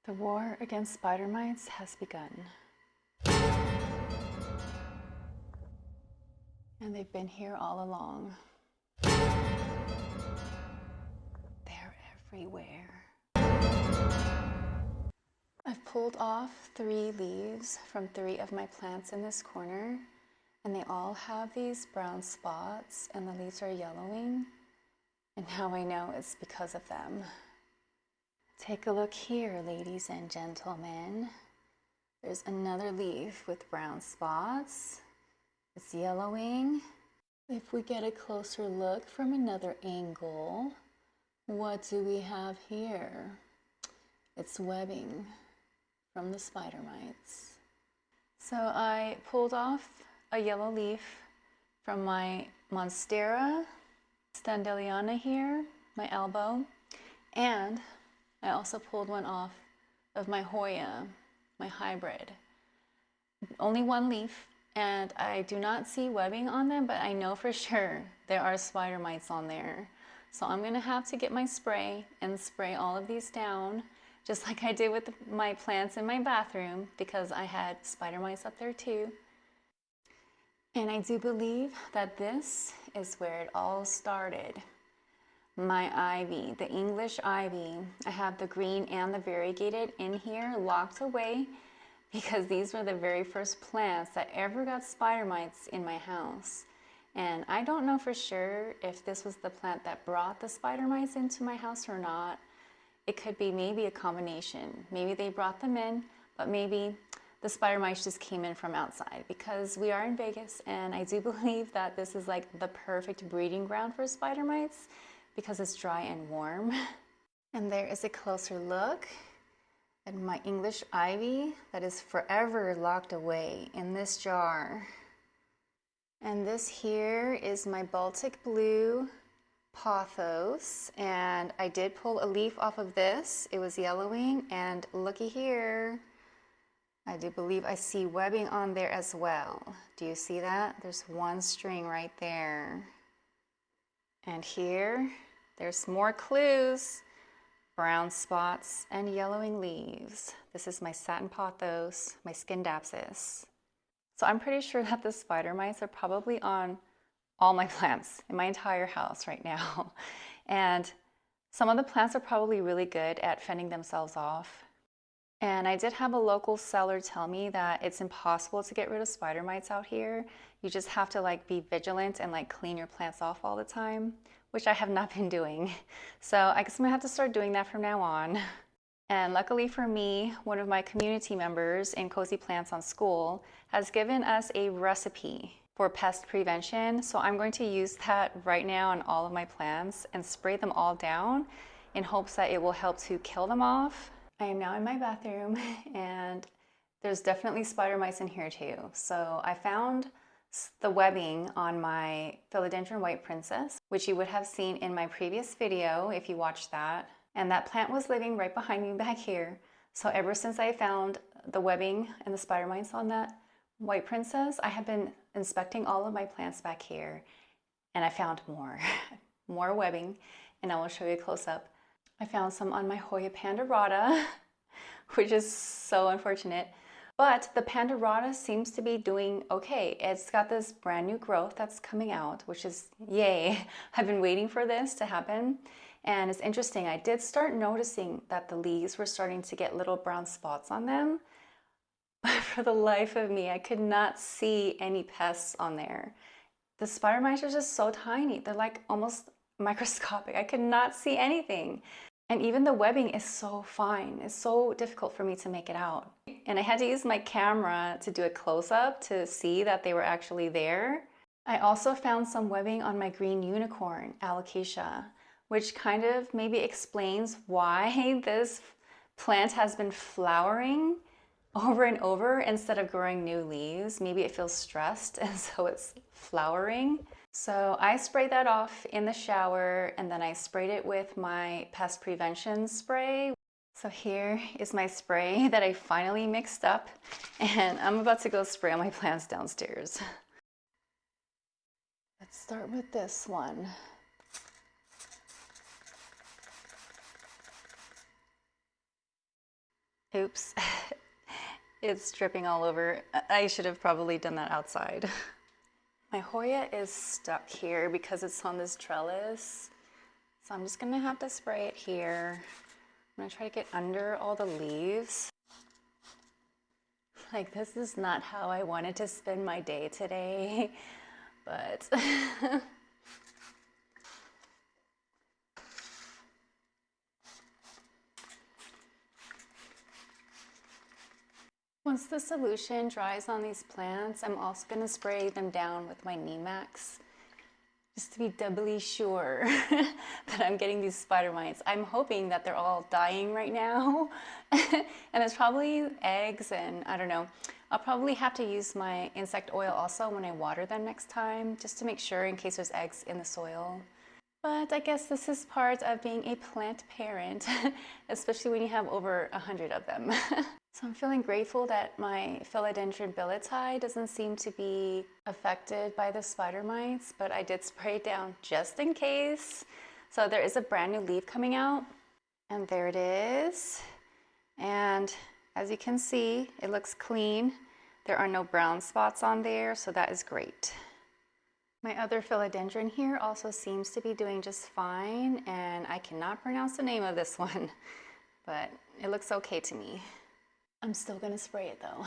The war against spider mites has begun. And they've been here all along. They're everywhere. I've pulled off 3 leaves from 3 of my plants in this corner, and they all have these brown spots and the leaves are yellowing. And now I know it's because of them. Take a look here, ladies and gentlemen. There's another leaf with brown spots. It's yellowing. If we get a closer look from another angle, what do we have here? It's webbing from the spider mites. So I pulled off a yellow leaf from my Monstera Standeliana here, my elbow, and I also pulled one off of my Hoya, my hybrid. Only 1 leaf, and I do not see webbing on them, but I know for sure there are spider mites on there. So I'm gonna have to get my spray and spray all of these down, just like I did with my plants in my bathroom, because I had spider mites up there too. And I do believe that this is where it all started. My ivy, the English ivy. I have the green and the variegated in here locked away because these were the very first plants that ever got spider mites in my house. And I don't know for sure if this was the plant that brought the spider mites into my house or not. It could be maybe a combination. Maybe they brought them in, but maybe the spider mites just came in from outside, because we are in Vegas and I do believe that this is like the perfect breeding ground for spider mites, because it's dry and warm. And there is a closer look at my English ivy that is forever locked away in this jar. And this here is my Baltic blue pothos, and I did pull a leaf off of this. It was yellowing, and looky here, I do believe I see webbing on there as well. Do you see that? There's 1 string right there. And here, there's more clues. Brown spots and yellowing leaves. This is my satin pothos, my Scindapsus. So I'm pretty sure that the spider mites are probably on all my plants in my entire house right now. And some of the plants are probably really good at fending themselves off. And I did have a local seller tell me that it's impossible to get rid of spider mites out here. You just have to like be vigilant and like clean your plants off all the time, which I have not been doing. So I guess I'm gonna have to start doing that from now on. And luckily for me, one of my community members in Cozy Plants on SKOOL has given us a recipe for pest prevention. So I'm going to use that right now on all of my plants and spray them all down in hopes that it will help to kill them off. I am now in my bathroom and there's definitely spider mites in here too. So I found the webbing on my Philodendron White Princess, which you would have seen in my previous video if you watched that. And that plant was living right behind me back here. So ever since I found the webbing and the spider mites on that White Princess, I have been inspecting all of my plants back here, and I found more webbing, and I will show you a close-up. I found some on my Hoya Pandarata, which is so unfortunate. But the Pandarata seems to be doing okay. It's got this brand new growth that's coming out, which is yay. I've been waiting for this to happen. And it's interesting, I did start noticing that the leaves were starting to get little brown spots on them. But for the life of me, I could not see any pests on there. The spider mites are just so tiny. They're like almost microscopic. I could not see anything. And even the webbing is so fine. It's so difficult for me to make it out. And I had to use my camera to do a close-up to see that they were actually there. I also found some webbing on my green unicorn, Alocasia, which kind of maybe explains why this plant has been flowering over and over instead of growing new leaves. Maybe it feels stressed and so it's flowering. So I sprayed that off in the shower, and then I sprayed it with my pest prevention spray. So here is my spray that I finally mixed up, and I'm about to go spray on my plants downstairs. Let's start with this one. Oops, it's dripping all over. I should have probably done that outside. My Hoya is stuck here because it's on this trellis. So I'm just gonna have to spray it here. I'm gonna try to get under all the leaves. Like, this is not how I wanted to spend my day today, but once the solution dries on these plants, I'm also going to spray them down with my Nemax just to be doubly sure that I'm getting these spider mites. I'm hoping that they're all dying right now and there's probably eggs and I don't know. I'll probably have to use my insect oil also when I water them next time just to make sure in case there's eggs in the soil. But I guess this is part of being a plant parent, especially when you have over 100 of them. So I'm feeling grateful that my philodendron billeti doesn't seem to be affected by the spider mites, but I did spray it down just in case. So there is a brand new leaf coming out, and there it is. And as you can see, it looks clean. There are no brown spots on there, so that is great. My other philodendron here also seems to be doing just fine, and I cannot pronounce the name of this one, but it looks okay to me. I'm still gonna spray it though.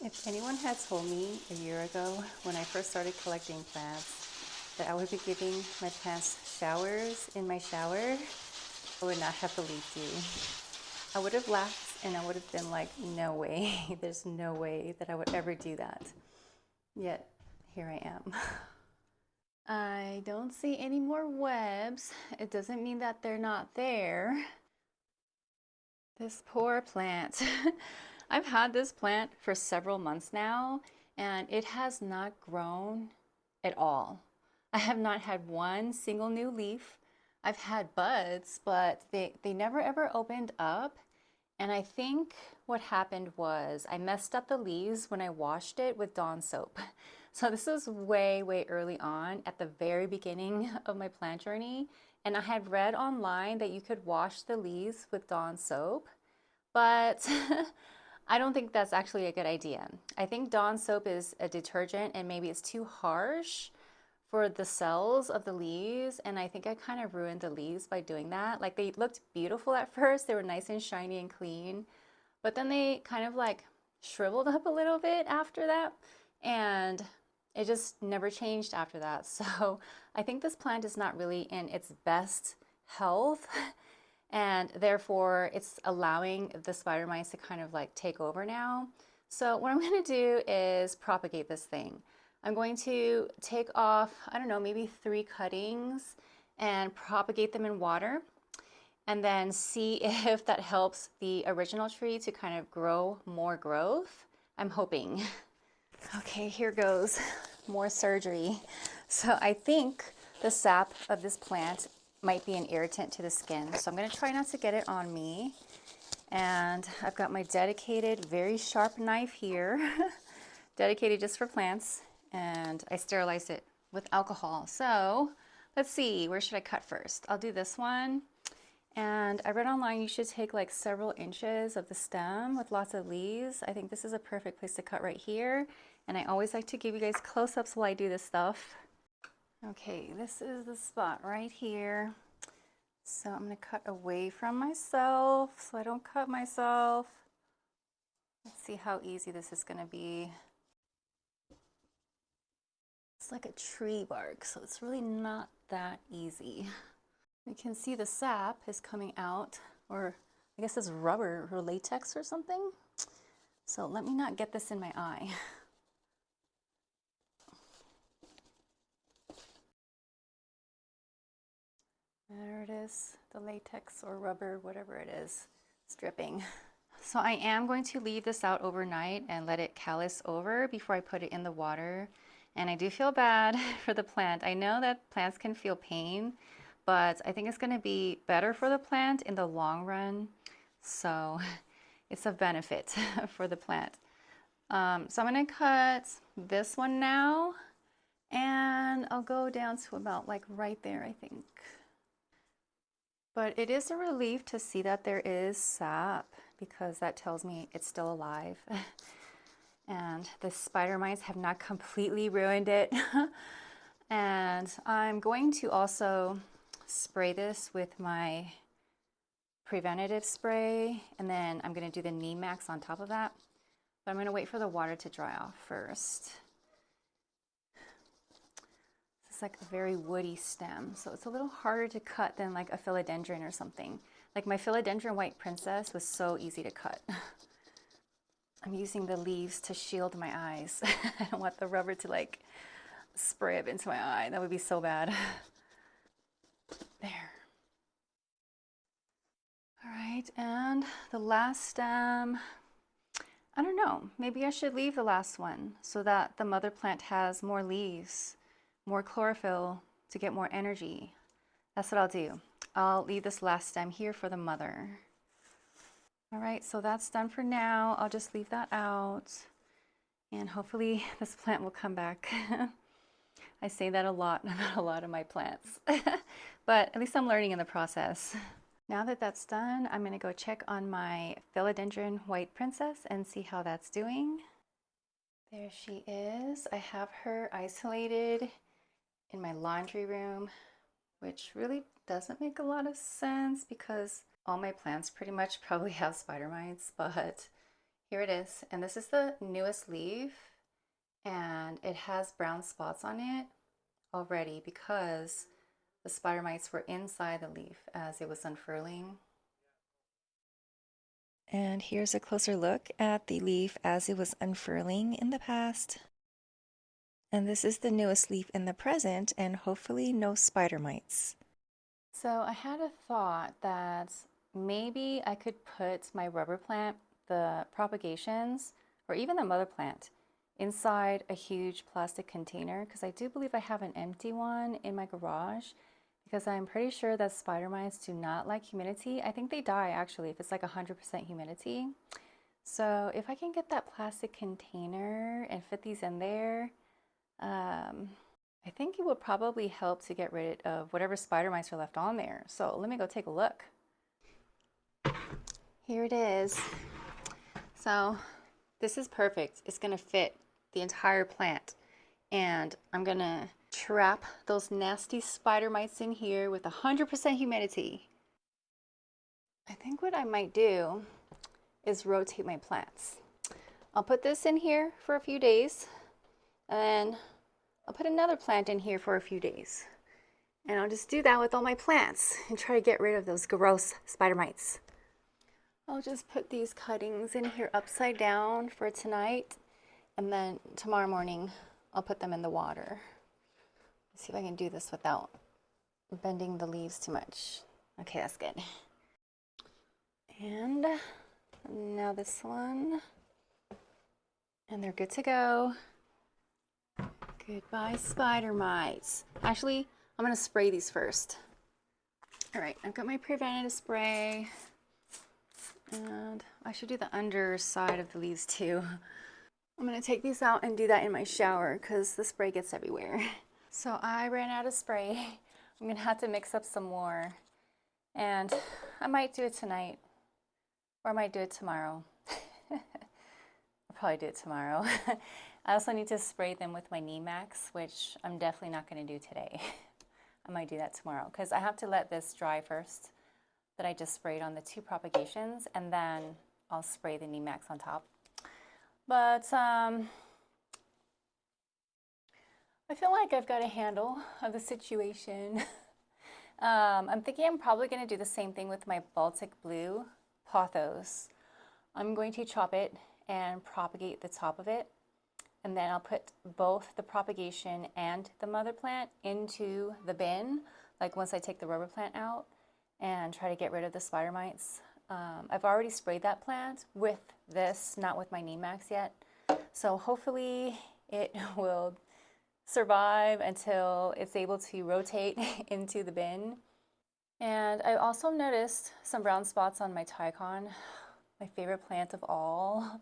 If anyone had told me a year ago when I first started collecting plants that I would be giving my plants showers in my shower, I would not have believed you. I would have laughed and I would have been like, no way, there's no way that I would ever do that. Yet, here I am. I don't see any more webs. It doesn't mean that they're not there. This poor plant. I've had this plant for several months now, and it has not grown at all. I have not had one single new leaf. I've had buds, but they never ever opened up. And I think what happened was I messed up the leaves when I washed it with Dawn soap. So this was way, way early on at the very beginning of my plant journey. And I had read online that you could wash the leaves with Dawn soap, but I don't think that's actually a good idea. I think Dawn soap is a detergent and maybe it's too harsh for the cells of the leaves, and I think I kind of ruined the leaves by doing that. Like, they looked beautiful at first, they were nice and shiny and clean, but then they kind of like shriveled up a little bit after that, and it just never changed after that. So I think this plant is not really in its best health, and therefore it's allowing the spider mites to kind of like take over now. So what I'm going to do is propagate this thing. I'm going to take off, I don't know, maybe 3 cuttings and propagate them in water and then see if that helps the original tree to kind of grow more growth. I'm hoping. Okay, here goes more surgery. So I think the sap of this plant might be an irritant to the skin. So I'm going to try not to get it on me. And I've got my dedicated, very sharp knife here, dedicated just for plants. And I sterilized it with alcohol. So let's see, where should I cut first? I'll do this one. And I read online you should take like several inches of the stem with lots of leaves. I think this is a perfect place to cut right here. And I always like to give you guys close-ups while I do this stuff. Okay, this is the spot right here. So I'm gonna cut away from myself so I don't cut myself. Let's see how easy this is gonna be. It's like a tree bark, so it's really not that easy. You can see the sap is coming out, or I guess it's rubber or latex or something. So let me not get this in my eye. There it is, the latex or rubber, whatever it is, it's dripping. So I am going to leave this out overnight and let it callus over before I put it in the water. And I do feel bad for the plant. I know that plants can feel pain, but I think it's going to be better for the plant in the long run. So it's a benefit for the plant. So I'm going to cut this one now, and I'll go down to about like right there, I think. But it is a relief to see that there is sap because that tells me it's still alive. And the spider mites have not completely ruined it. And I'm going to also spray this with my preventative spray, and then I'm going to do the neem max on top of that. But I'm going to wait for the water to dry off first. It's like a very woody stem, so it's a little harder to cut than like a philodendron or something. Like my philodendron white princess was so easy to cut. I'm using the leaves to shield my eyes. I don't want the rubber to like spray up into my eye. That would be so bad. There. All right, and the last stem, I don't know, maybe I should leave the last one so that the mother plant has more leaves, more chlorophyll to get more energy. That's what I'll do. I'll leave this last stem here for the mother. All right, so that's done for now. I'll just leave that out and hopefully this plant will come back. I say that a lot about a lot of my plants, but at least I'm learning in the process. Now that that's done, I'm gonna go check on my philodendron white princess and see how that's doing. There she is. I have her isolated in my laundry room, which really doesn't make a lot of sense because all my plants pretty much probably have spider mites, but here it is. And this is the newest leaf, and it has brown spots on it already because the spider mites were inside the leaf as it was unfurling. And here's a closer look at the leaf as it was unfurling in the past. And this is the newest leaf in the present, and hopefully no spider mites. So I had a thought that maybe I could put my rubber plant, the propagations, or even the mother plant, inside a huge plastic container, because I do believe I have an empty one in my garage, because I'm pretty sure that spider mites do not like humidity. I think they die actually if it's like 100% humidity. So if I can get that plastic container and fit these in there, I think it would probably help to get rid of whatever spider mites are left on there. So let me go take a look. Here it is. So this is perfect. It's gonna fit the entire plant. And I'm gonna trap those nasty spider mites in here with 100% humidity. I think what I might do is rotate my plants. I'll put this in here for a few days, and then I'll put another plant in here for a few days. And I'll just do that with all my plants and try to get rid of those gross spider mites. I'll just put these cuttings in here upside down for tonight, and then tomorrow morning I'll put them in the water. Let's see if I can do this without bending the leaves too much. Okay, that's good. And now this one. And they're good to go. Goodbye, spider mites. Actually, I'm gonna spray these first. All right, I've got my preventative spray. And I should do the underside of the leaves too. I'm gonna take these out and do that in my shower because the spray gets everywhere. So I ran out of spray. I'm gonna have to mix up some more. And I might do it tonight, or I might do it tomorrow. I'll probably do it tomorrow. I also need to spray them with my neem max, which I'm definitely not gonna do today. I might do that tomorrow because I have to let this dry first that I just sprayed on the 2 propagations, and then I'll spray the neem max on top. But I feel like I've got a handle of the situation. I'm thinking I'm probably going to do the same thing with my Baltic blue pothos. I'm going to chop it and propagate the top of it, and then I'll put both the propagation and the mother plant into the bin, like once I take the rubber plant out, and try to get rid of the spider mites. I've already sprayed that plant with this, not with my neem max yet. So hopefully it will survive until it's able to rotate into the bin. And I also noticed some brown spots on my Tycon, my favorite plant of all.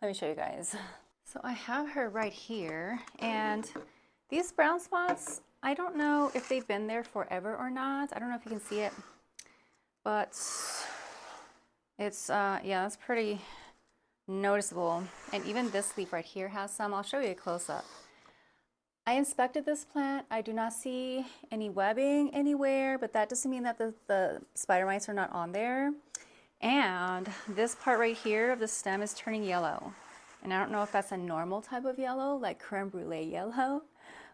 Let me show you guys. So I have her right here, and these brown spots, I don't know if they've been there forever or not. I don't know if you can see it. but it's, yeah, it's pretty noticeable. And even this leaf right here has some. I'll show you a close-up. I inspected this plant. I do not see any webbing anywhere, but that doesn't mean that the spider mites are not on there. And this part right here of the stem is turning yellow. And I don't know if that's a normal type of yellow, like creme brulee yellow,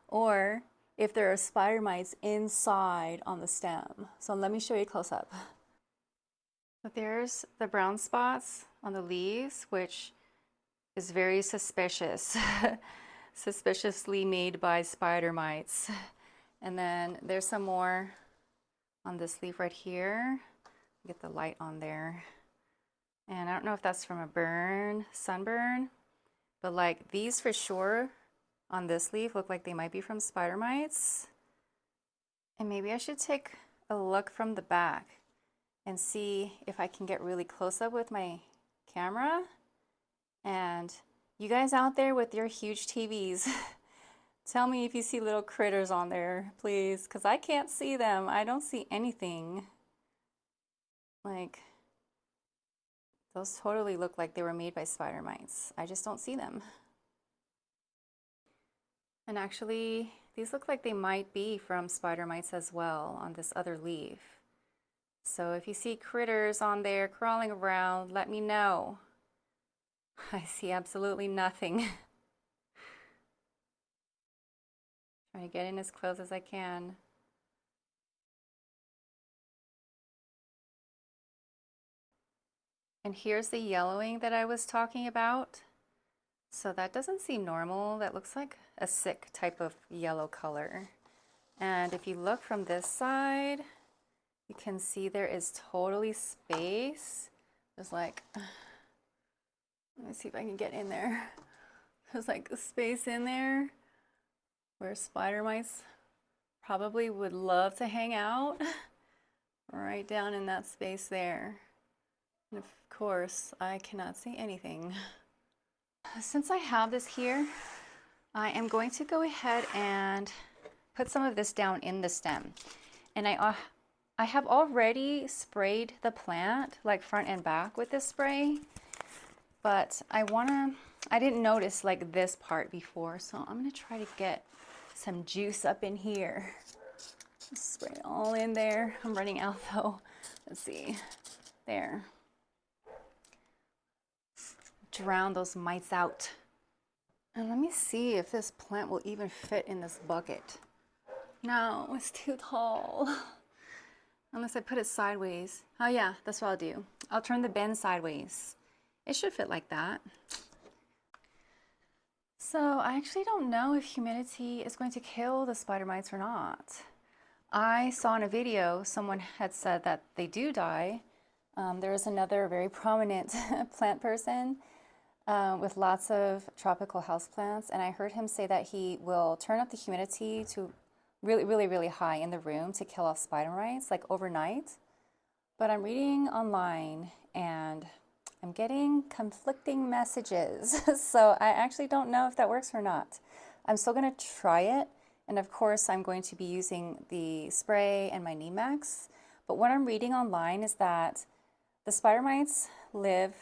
or if there are spider mites inside on the stem. So let me show you close up. But there's the brown spots on the leaves, which is very suspicious. Suspiciously made by spider mites. And then there's some more on this leaf right here. Get the light on there. And I don't know if that's from a sunburn, but like these for sure on this leaf look like they might be from spider mites. And maybe I should take a look from the back and see if I can get really close up with my camera. And you guys out there with your huge TVs, tell me if you see little critters on there, please, because I can't see them. I don't see anything. Like, those totally look like they were made by spider mites. I just don't see them. And actually, these look like they might be from spider mites as well on this other leaf. So if you see critters on there crawling around, let me know. I see absolutely nothing. Trying to get in as close as I can. And here's the yellowing that I was talking about. So that doesn't seem normal. That looks like a sick type of yellow color. And if you look from this side, you can see there is totally space. There's like, let me see if I can get in there. There's like a space in there where spider mites probably would love to hang out. Right down in that space there. And of course, I cannot see anything. Since I have this here, I am going to go ahead and put some of this down in the stem. And I have already sprayed the plant, like front and back with this spray, but I didn't notice like this part before, so I'm gonna try to get some juice up in here. Spray it all in there. I'm running out though. Let's see, there. Drown those mites out. And let me see if this plant will even fit in this bucket. No, it's too tall. Unless I put it sideways. Oh yeah, that's what I'll do. I'll turn the bin sideways. It should fit like that. So I actually don't know if humidity is going to kill the spider mites or not. I saw in a video someone had said that they do die. There is another very prominent plant person with lots of tropical houseplants, and I heard him say that he will turn up the humidity to really high in the room to kill off spider mites, like overnight. But I'm reading online and I'm getting conflicting messages. So I actually don't know if that works or not. I'm still gonna try it. And of course, I'm going to be using the spray and my neem Max. But what I'm reading online is that the spider mites live,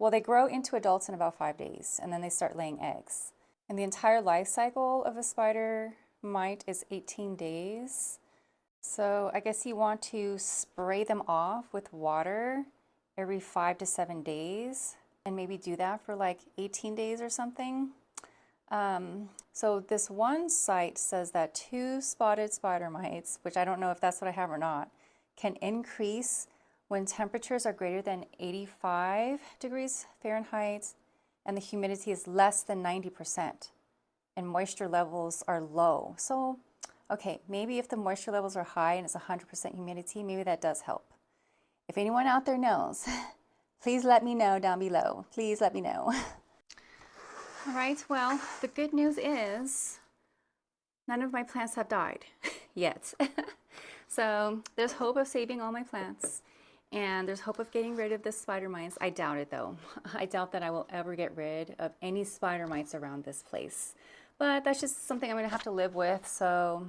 well, they grow into adults in about 5 days, and then they start laying eggs. And the entire life cycle of a spider mite is 18 days. So I guess you want to spray them off with water every 5 to 7 days, and maybe do that for like 18 days or something. So this one site says that 2 spotted spider mites, which I don't know if that's what I have or not, can increase when temperatures are greater than 85 degrees Fahrenheit and the humidity is less than 90% and moisture levels are low. So, okay, maybe if the moisture levels are high and it's 100% humidity, maybe that does help. If anyone out there knows, please let me know down below. Please let me know. All right, well, the good news is none of my plants have died yet. So there's hope of saving all my plants, and there's hope of getting rid of the spider mites. I doubt it though. I doubt that I will ever get rid of any spider mites around this place. But that's just something I'm gonna have to live with. So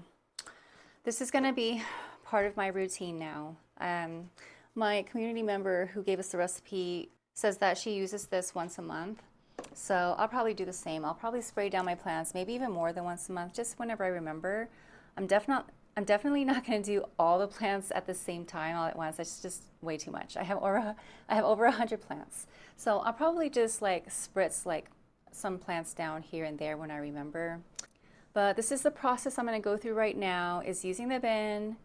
this is gonna be part of my routine now. My community member who gave us the recipe says that she uses this once a month. So I'll probably do the same. I'll probably spray down my plants, maybe even more than once a month, just whenever I remember. I'm definitely not going to do all the plants at the same time all at once. That's just way too much. I have over 100 plants. So I'll probably just like spritz like some plants down here and there when I remember. But this is the process I'm going to go through right now, is using the bin,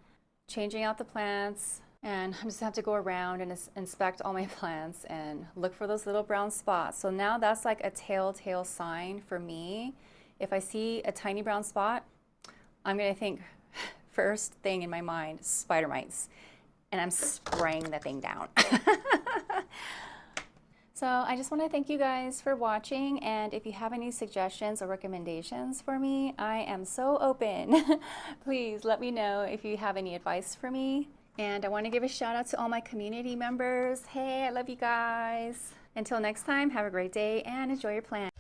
changing out the plants, and I'm just gonna have to go around and inspect all my plants and look for those little brown spots. So now that's like a telltale sign for me. If I see a tiny brown spot, I'm gonna think first thing in my mind, spider mites, and I'm spraying the thing down. So I just want to thank you guys for watching, and if you have any suggestions or recommendations for me, I am so open. Please let me know if you have any advice for me. And I want to give a shout out to all my community members. Hey, I love you guys. Until next time, have a great day and enjoy your plants.